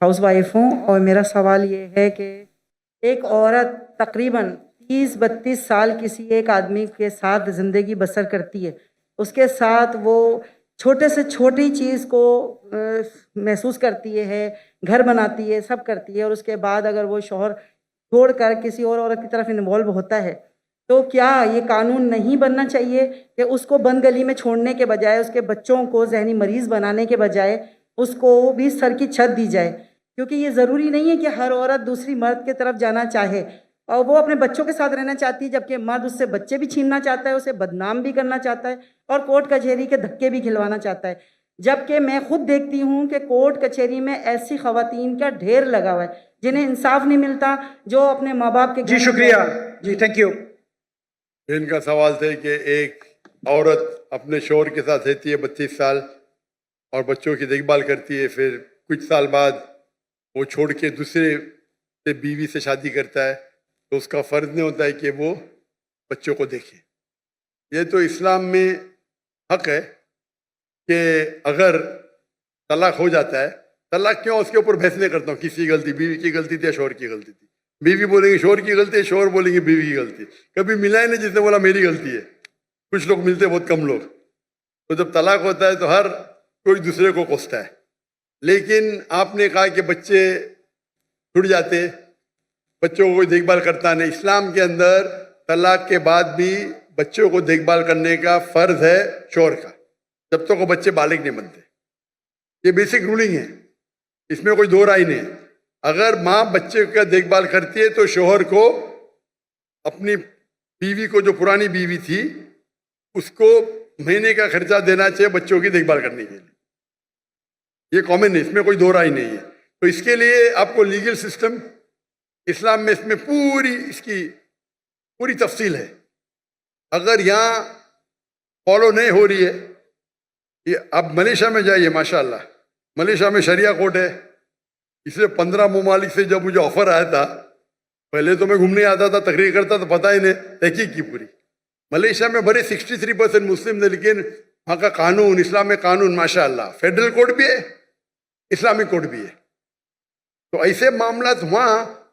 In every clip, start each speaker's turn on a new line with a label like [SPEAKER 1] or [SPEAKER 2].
[SPEAKER 1] Housewife हूँ और मेरा सवाल ये है कि एक औरत तकरीबन 30-32 साल किसी एक आदमी के साथ ज़िंदगी बसर करती है, उसके साथ वो छोटे से छोटी चीज़ को महसूस करती है, घर बनाती है, सब करती है, और उसके बाद अगर वो शौहर छोड़कर किसी और औरत की तरफ इन्वॉल्व होता है, तो क्या ये कानून नहीं बनना चाहिए कि उसको बंद गली में छोड़ने के बजाय, उसके बच्चों को जहनी मरीज़ बनाने के बजाय उसको भी सर की छत दी जाए? क्योंकि ये ज़रूरी नहीं है कि हर औरत दूसरी मर्द की तरफ जाना चाहे, और वो अपने बच्चों के साथ रहना चाहती है, जबकि मर्द उससे बच्चे भी छीनना चाहता है, उसे बदनाम भी करना चाहता है और कोर्ट कचहरी के धक्के भी खिलवाना चाहता है। जबकि मैं खुद देखती हूँ कि कोर्ट कचहरी में ऐसी खवातीन का ढेर लगा हुआ है जिन्हें इंसाफ नहीं मिलता, जो अपने माँ बाप के
[SPEAKER 2] जी शुक्रिया जी, थैंक यू।
[SPEAKER 3] इनका सवाल थे कि एक औरत अपने शौहर के साथ रहती है 32 साल और बच्चों की देखभाल करती है, फिर कुछ साल बाद वो छोड़ के दूसरे से बीवी से शादी करता है, तो उसका फर्ज नहीं होता है कि वो बच्चों को देखे। ये तो इस्लाम में हक है कि अगर तलाक हो जाता है, तलाक क्यों, उसके ऊपर बहस नहीं करता हूँ किसी की गलती, बीवी की गलती थी या शौहर की गलती थी। बीवी बोलेंगे शौहर की गलती है, शौहर बोलेंगे बीवी की गलती। कभी मिला ही नहीं जिसने बोला मेरी गलती है। कुछ लोग मिलते, बहुत कम लोग। तो जब तलाक होता है तो हर कोई दूसरे को कोसता है। लेकिन आपने कहा कि बच्चे छूट जाते, बच्चों को कोई देखभाल करता नहीं। इस्लाम के अंदर तलाक के बाद भी बच्चों को देखभाल करने का फर्ज है शौहर का, जब तक वो बच्चे बालिग नहीं बनते। ये बेसिक रूलिंग है, इसमें कोई दो राय नहीं है। अगर माँ बच्चे का देखभाल करती है तो शौहर को अपनी बीवी को, जो पुरानी बीवी थी, उसको महीने का खर्चा देना चाहिए बच्चों की देखभाल करने के लिए। ये कॉमन है, इसमें कोई दो राय नहीं है। तो इसके लिए आपको लीगल सिस्टम इस्लाम में, इसमें पूरी इसकी पूरी तफसील है। अगर यहाँ फॉलो नहीं हो रही है, ये आप मलेशिया में जाइए, माशाल्लाह मलेशिया में शरिया कोर्ट है। इसलिए 15 ममालिक से जब मुझे ऑफर आया था, पहले तो मैं घूमने आता था, तकरीर करता, तो पता ही नहीं, तहकीक की पूरी। मलेशिया में बड़े 63% मुस्लिम थे, लेकिन वहाँ का कानून, इस्लामिक कानून माशाल्लाह, फेडरल कोर्ट भी है, इस्लामिक कोर्ट भी है। तो ऐसे मामला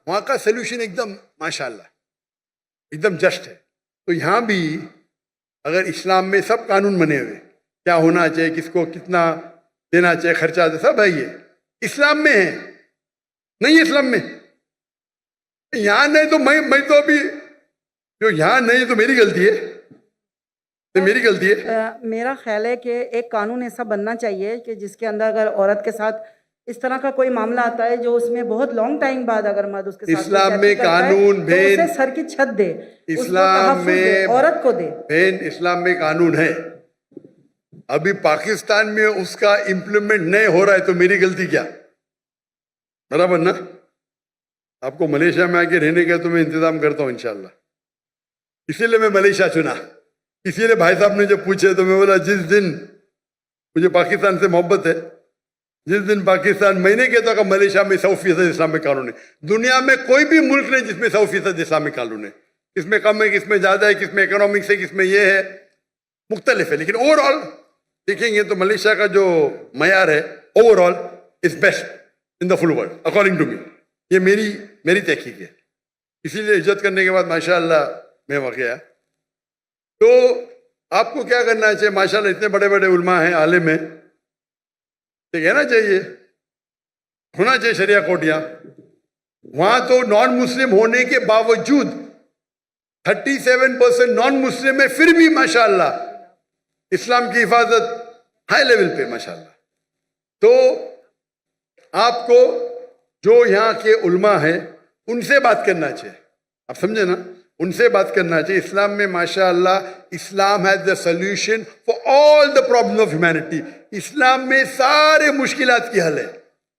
[SPEAKER 3] वहाँ का सोल्यूशन एकदम माशाल्लाह एकदम जस्ट है। तो यहाँ भी अगर इस्लाम में सब कानून बने हुए, क्या होना चाहिए, किसको कितना देना चाहिए, खर्चा सब है, ये इस्लाम में है। नहीं इस्लाम में यहाँ नहीं, तो मैं तो अभी जो यहाँ नहीं तो मेरी गलती है, तो मेरी गलती है।
[SPEAKER 1] मेरा ख्याल है कि एक कानून ऐसा बनना चाहिए कि जिसके अंदर अगर औरत के साथ इस तरह का कोई मामला आता है, जो उसमें बहुत लॉन्ग टाइम बाद अगर मर्द उसके साथ
[SPEAKER 3] इस्लाम में कानून
[SPEAKER 1] तो उसे सर की छत दे,
[SPEAKER 3] इस्लाम में
[SPEAKER 1] औरत को दे।
[SPEAKER 3] इस्लाम में कानून है। अभी पाकिस्तान में उसका इम्प्लीमेंट नहीं हो रहा है, तो मेरी गलती क्या? बराबर ना? आपको मलेशिया में आके रहने का तो मैं इंतजाम करता हूँ इंशाल्लाह। इसीलिए मैं मलेशिया चुना। इसीलिए भाई साहब ने जब पूछे तो मैं बोला, जिस दिन मुझे पाकिस्तान से मोहब्बत है, जिस दिन पाकिस्तान, मैंने कहता कि मलेशिया में 100% इस्लामिक कानून है। दुनिया में कोई भी मुल्क नहीं जिसमें 100% इस्लामिक कानून है। किसमें कम है, किसमें ज्यादा है, किसमें इकोनॉमिक्स है, किसमें ये है, मुख्तलिफ है। लेकिन ओवरऑल देखेंगे तो मलेशिया का जो मयार है overall is best in the full world according to me. ये मेरी तहकीक है। इसीलिए इज्जत करने के बाद माशाअल्लाह मैं वहाँ गया। तो आपको क्या करना चाहिए? माशाअल्लाह इतने बड़े बड़े उलमा हैं, आलिम हैं, तो कहना चाहिए, होना चाहिए शरिया कोर्ट। वहां तो नॉन मुस्लिम होने के बावजूद 37% नॉन मुस्लिम है, फिर भी माशाअल्लाह इस्लाम की हिफाजत हाई लेवल पे माशाअल्लाह। तो आपको जो यहाँ के उलमा है उनसे बात करना चाहिए, आप समझे ना, उनसे बात करना चाहिए। इस्लाम में माशाअल्लाह, Islam has the solution for all the problem of humanity. इस्लाम में सारे मुश्किलात की हल है।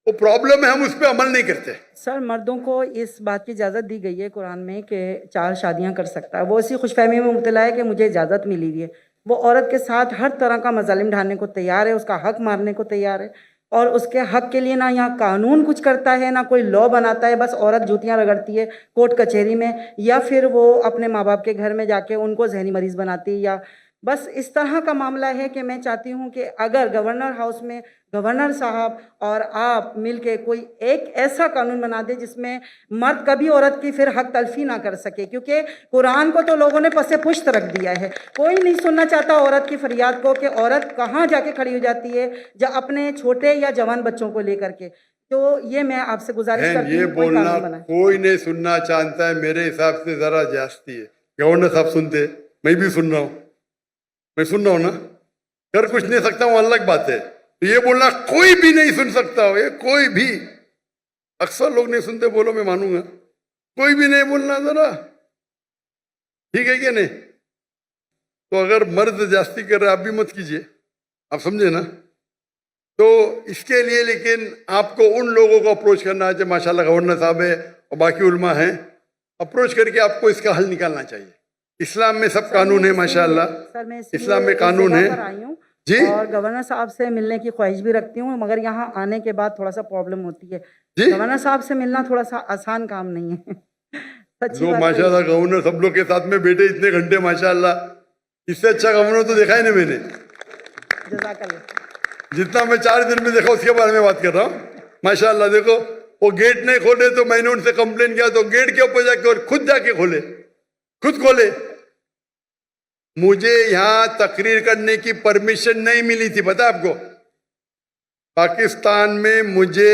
[SPEAKER 3] वो प्रॉब्लम है, हम उस पर अमल नहीं करते।
[SPEAKER 1] सर, मर्दों को इस बात की इजाज़त दी गई है कुरान में कि 4 शादियां कर सकता है। वो इसी खुशफहमी में मुब्तला है कि मुझे इजाज़त मिली हुई है। वो औरत के साथ हर तरह का मजालिम ढालने को तैयार है, उसका हक मारने को तैयार है, और उसके हक के लिए ना यहाँ कानून कुछ करता है, ना कोई लॉ बनाता है। बस औरत जूतियाँ रगड़ती है कोर्ट कचहरी में, या फिर वो अपने माँ बाप के घर में जाके उनको जहनी मरीज़ बनाती है, या बस इस तरह का मामला है कि मैं चाहती हूं कि अगर गवर्नर हाउस में गवर्नर साहब और आप मिलके कोई एक ऐसा कानून बना दे जिसमें मर्द कभी औरत की फिर हक तलफी ना कर सके, क्योंकि कुरान को तो लोगों ने पसे पुश्त रख दिया है। कोई नहीं सुनना चाहता औरत की फरियाद को कि औरत कहाँ जाके खड़ी हो जाती है जब अपने छोटे या जवान बच्चों को लेकर के। तो ये मैं आपसे गुजारिश
[SPEAKER 3] बहन,
[SPEAKER 1] करती
[SPEAKER 3] ये
[SPEAKER 1] हूँ कोई
[SPEAKER 3] बोलना
[SPEAKER 1] कानून बनाए।
[SPEAKER 3] कोई नहीं सुनना चाहता है, मेरे हिसाब से जरा जास्ती है। गवर्नर साहब सुनते, मैं भी सुन रहा हूँ, मैं सुन रहा हूँ ना, कर कुछ नहीं सकता हूँ, अलग बात है। तो ये बोलना कोई भी नहीं सुन सकता हो, ये कोई भी, अक्सर लोग नहीं सुनते, बोलो मैं मानूंगा, कोई भी नहीं बोलना जरा, ठीक है कि नहीं? तो अगर मर्द जास्ती कर रहे आप भी मत कीजिए, आप समझे ना? तो इसके लिए लेकिन आपको उन लोगों को अप्रोच करना चाहिए, माशाल्लाह गवर्नर साहब है और बाकी उलमा हैं, अप्रोच करके आपको इसका हल निकालना चाहिए। इस्लाम में सब कानून है माशाल्लाह,
[SPEAKER 1] सर मैं
[SPEAKER 3] इस्लाम में कानून है जी,
[SPEAKER 1] और गवर्नर साहब से मिलने की ख्वाहिश भी रखती हूँ, मगर यहाँ आने के बाद थोड़ा सा प्रॉब्लम होती है
[SPEAKER 3] जी।
[SPEAKER 1] गवर्नर साहब से मिलना थोड़ा सा आसान काम नहीं है। सच्ची
[SPEAKER 3] जो
[SPEAKER 1] बात
[SPEAKER 3] माशाल्लाह गवर्नर सब लोग के साथ में बैठे इतने घंटे, माशाल्लाह, इससे अच्छा गवर्नर तो देखा ही नहीं मैंने।
[SPEAKER 1] जज़ाकल्लाह।
[SPEAKER 3] जितना मैं 4 दिन में देखा उसके बारे में बात कर रहा हूँ। माशाल्लाह देखो, वो गेट नहीं खोले तो मैंने उनसे कंप्लेन किया तो गेट के ऊपर जाके और खुद जाके खोले, खुद खोले। मुझे यहाँ तकरीर करने की परमिशन नहीं मिली थी, पता आपको? पाकिस्तान में मुझे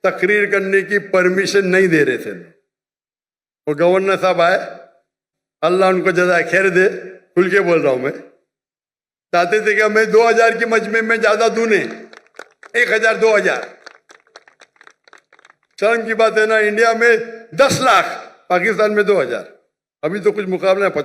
[SPEAKER 3] तकरीर करने की परमिशन नहीं दे रहे थे। वो गवर्नर साहब आए, अल्लाह उनको जज़ाए खैर दे, खुल के बोल रहा हूं मैं, चाहते थे कि मैं 2000 की मजमे में ज्यादा दूं नहीं, 1000 2000, शर्म की बात है ना, इंडिया में 10 लाख, पाकिस्तान में 2000, अभी तो कुछ मुकाबला है।